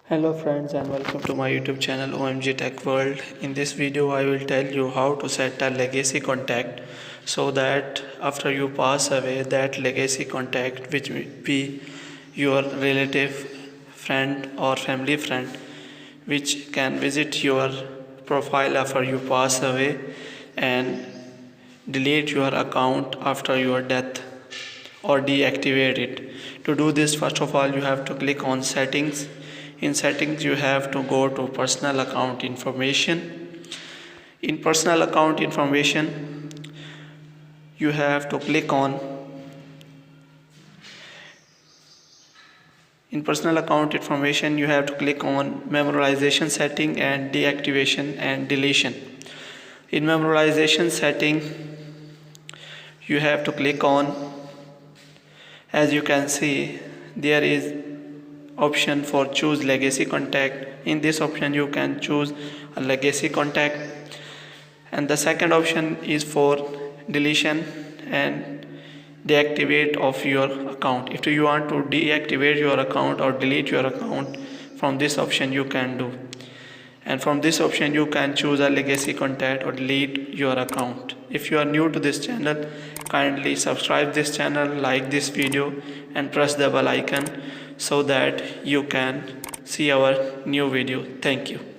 Hello friends and welcome to my YouTube channel OMG Tech World. In this video I will tell you how to set a legacy contact so that after you pass away that legacy contact, which will be your relative, friend or family friend, which can visit your profile after you pass away and delete your account after your death or deactivate it. To do this, first of all you have to click on settings. In settings you have to go to personal account information. In personal account information you have to click on memorialization setting and deactivation and deletion. In memorialization setting you have to click on, as you can see there is option for choose legacy contact. In this option you can choose a legacy contact, and the second option is for deletion and deactivate of your account. If you want to deactivate your account or delete your account, from this option you can do, and from this option you can choose a legacy contact or delete your account. If you are new to this channel, kindly subscribe this channel, like this video and press the bell icon so that you can see our new video. Thank you.